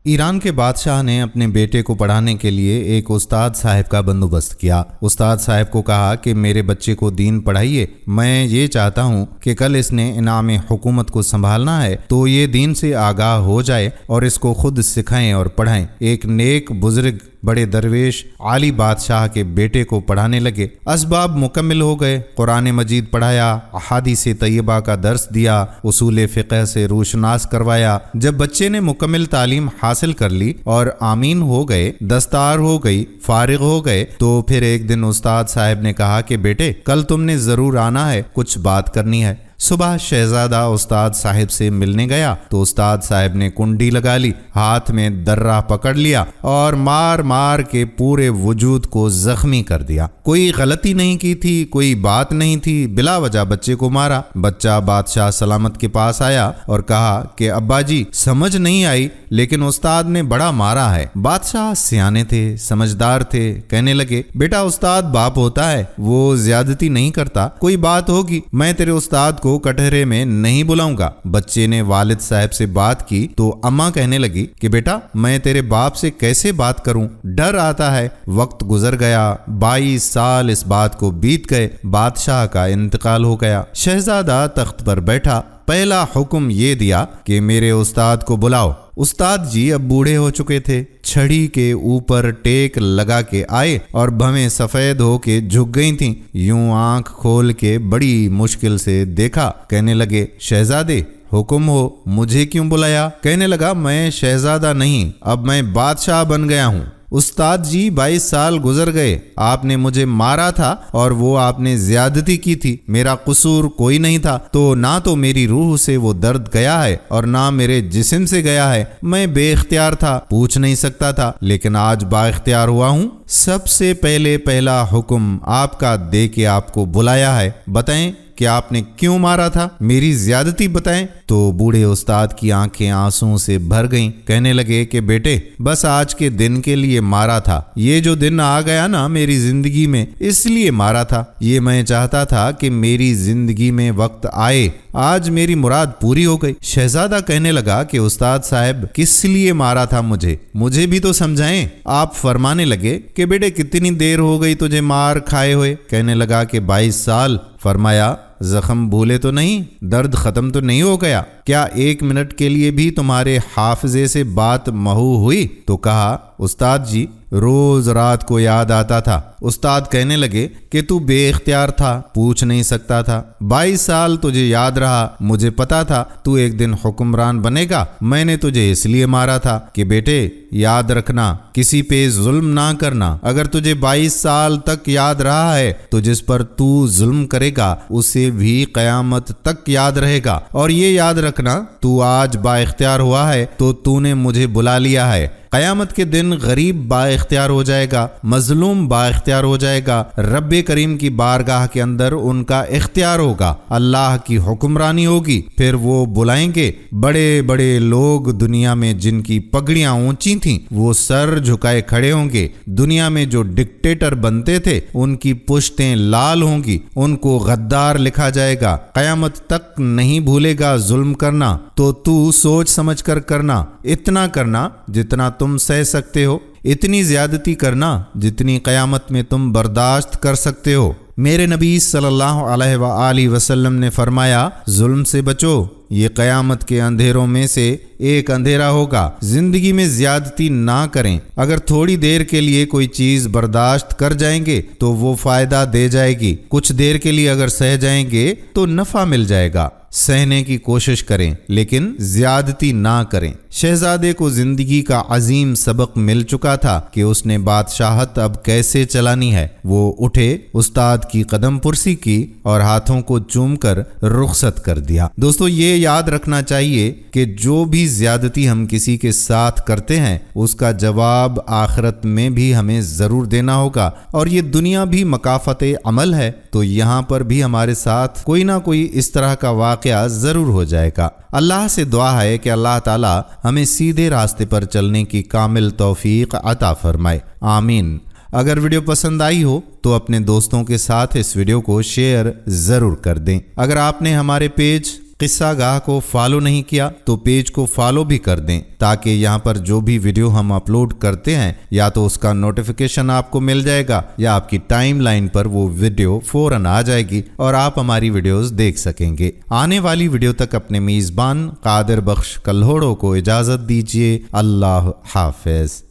ایران کے بادشاہ نے اپنے بیٹے کو پڑھانے کے لیے ایک استاد صاحب کا بندوبست کیا۔ استاد صاحب کو کہا کہ میرے بچے کو دین پڑھائیے، میں یہ چاہتا ہوں کہ کل اس نے انعام حکومت کو سنبھالنا ہے تو یہ دین سے آگاہ ہو جائے اور اس کو خود سکھائیں اور پڑھائیں۔ ایک نیک بزرگ بڑے درویش عالی بادشاہ کے بیٹے کو پڑھانے لگے۔ اسباب مکمل ہو گئے، قرآن مجید پڑھایا، احادیث طیبہ کا درس دیا، اصول فقہ سے روشناس کروایا۔ جب بچے نے مکمل تعلیم حاصل کر لی اور آمین ہو گئے، دستار ہو گئی، فارغ ہو گئے، تو پھر ایک دن استاد صاحب نے کہا کہ بیٹے کل تم نے ضرور آنا ہے، کچھ بات کرنی ہے۔ صبح شہزادہ استاد صاحب سے ملنے گیا تو استاد صاحب نے کنڈی لگا لی، ہاتھ میں درہ پکڑ لیا اور مار مار کے پورے وجود کو زخمی کر دیا۔ کوئی غلطی نہیں کی تھی، کوئی بات نہیں تھی، بلا وجہ بچے کو مارا۔ بچہ بادشاہ سلامت کے پاس آیا اور کہا کہ ابا جی سمجھ نہیں آئی لیکن استاد نے بڑا مارا ہے۔ بادشاہ سیانے تھے، سمجھدار تھے، کہنے لگے بیٹا استاد باپ ہوتا ہے، وہ زیادتی نہیں کرتا، کوئی بات ہوگی میں تیرے استاد کو کٹہرے میں نہیں بلاؤں گا۔ بچے نے والد صاحب سے بات کی تو اماں کہنے لگی کہ بیٹا میں تیرے باپ سے کیسے بات کروں، ڈر آتا ہے۔ وقت گزر گیا، 22 سال اس بات کو بیت گئے، بادشاہ کا انتقال ہو گیا۔ شہزادہ تخت پر بیٹھا، پہلا حکم یہ دیا کہ میرے استاد کو بلاؤ۔ استاد جی اب بوڑھے ہو چکے تھے، چھڑی کے اوپر ٹیک لگا کے آئے اور بھویں سفید ہو کے جھک گئی تھیں۔ یوں آنکھ کھول کے بڑی مشکل سے دیکھا، کہنے لگے شہزادے حکم ہو، مجھے کیوں بلایا؟ کہنے لگا میں شہزادہ نہیں، اب میں بادشاہ بن گیا ہوں۔ استاد جی 22 سال گزر گئے، آپ نے مجھے مارا تھا اور وہ آپ نے زیادتی کی تھی، میرا قصور کوئی نہیں تھا، تو نہ تو میری روح سے وہ درد گیا ہے اور نہ میرے جسم سے گیا ہے، میں بے اختیار تھا، پوچھ نہیں سکتا تھا، لیکن آج با اختیار ہوا ہوں۔ سب سے پہلا حکم آپ کا دے کے آپ کو بلایا ہے، بتائیں کہ آپ نے کیوں مارا تھا، میری زیادتی بتائیں۔ تو بوڑھے استاد کی آنکھیں آنسوں سے بھر گئیں، کہنے لگے کہ بیٹے بس آج کے دن کے لیے مارا تھا، یہ جو دن آ گیا نا میری زندگی میں اس لیے مارا تھا، یہ میں چاہتا تھا کہ میری زندگی میں وقت آئے، آج میری مراد پوری ہو گئی۔ شہزادہ کہنے لگا کہ استاد صاحب کس لیے مارا تھا مجھے بھی تو سمجھائیں۔ آپ فرمانے لگے کہ بیٹے کتنی دیر ہو گئی تجھے مار کھائے ہوئے؟ کہنے لگا کہ 22 سال۔ فرمایا زخم بھولے تو نہیں، درد ختم تو نہیں ہو گیا؟ کیا 1 منٹ کے لیے بھی تمہارے حافظے سے بات محو ہوئی؟ تو کہا استاد جی روز رات کو یاد آتا تھا۔ استاد کہنے لگے کہ تو بے اختیار تھا، پوچھ نہیں سکتا تھا، 22 سال تجھے یاد رہا، مجھے پتا تھا تو ایک دن حکمران بنے گا، میں نے تجھے اس لیے مارا تھا کہ بیٹے یاد رکھنا کسی پہ ظلم نہ کرنا۔ اگر تجھے 22 سال تک یاد رہا ہے تو جس پر تو ظلم کرے گا اسے بھی قیامت تک یاد رہے گا، اور یہ یاد رکھنا تو آج با اختیار ہوا ہے تو نے مجھے بلا لیا ہے، قیامت کے دن غریب با اختیار ہو جائے گا، مظلوم با اختیار ہو جائے گا، رب کریم کی بارگاہ کے اندر ان کا اختیار ہوگا، اللہ کی حکمرانی ہوگی، پھر وہ بلائیں گے۔ بڑے بڑے لوگ دنیا میں جن کی پگڑیاں اونچی تھیں وہ سر جھکائے کھڑے ہوں گے، دنیا میں جو ڈکٹیٹر بنتے تھے ان کی پشتیں لال ہوں گی، ان کو غدار لکھا جائے گا۔ قیامت تک نہیں بھولے گا ظلم کرنا، تو سوچ سمجھ کر کرنا، اتنا کرنا جتنا تم سہ سکتے ہو، اتنی زیادتی کرنا جتنی قیامت میں تم برداشت کر سکتے ہو۔ میرے نبی صلی اللہ علیہ وآلہ وسلم نے فرمایا ظلم سے بچو، یہ قیامت کے اندھیروں میں سے ایک اندھیرا ہوگا۔ زندگی میں زیادتی نہ کریں، اگر تھوڑی دیر کے لیے کوئی چیز برداشت کر جائیں گے تو وہ فائدہ دے جائے گی، کچھ دیر کے لیے اگر سہ جائیں گے تو نفع مل جائے گا۔ سہنے کی کوشش کریں لیکن زیادتی نہ کریں۔ شہزادے کو زندگی کا عظیم سبق مل چکا تھا کہ اس نے بادشاہت اب کیسے چلانی ہے۔ وہ اٹھے، استاد کی قدم پرسی کی اور ہاتھوں کو چوم کر رخصت کر دیا۔ دوستو یہ یاد رکھنا چاہیے کہ جو بھی زیادتی ہم کسی کے ساتھ کرتے ہیں اس کا جواب آخرت میں بھی ہمیں ضرور دینا ہوگا، اور یہ دنیا بھی مکافات عمل ہے، تو یہاں پر بھی ہمارے ساتھ کوئی نہ کوئی اس طرح کا واقعہ ضرور ہو جائے گا۔ اللہ سے دعا ہے کہ اللہ تعالی ہمیں سیدھے راستے پر چلنے کی کامل توفیق عطا فرمائے، آمین۔ اگر ویڈیو پسند آئی ہو تو اپنے دوستوں کے ساتھ اس ویڈیو کو شیئر ضرور کر دیں۔ اگر آپ نے ہمارے پیج قصہ گاہ کو فالو نہیں کیا تو پیج کو فالو بھی کر دیں تاکہ یہاں پر جو بھی ویڈیو ہم اپلوڈ کرتے ہیں یا تو اس کا نوٹیفیکیشن آپ کو مل جائے گا یا آپ کی ٹائم لائن پر وہ ویڈیو فوراً آ جائے گی اور آپ ہماری ویڈیوز دیکھ سکیں گے۔ آنے والی ویڈیو تک اپنے میزبان قادر بخش کلہوڑو کو اجازت دیجیے۔ اللہ حافظ۔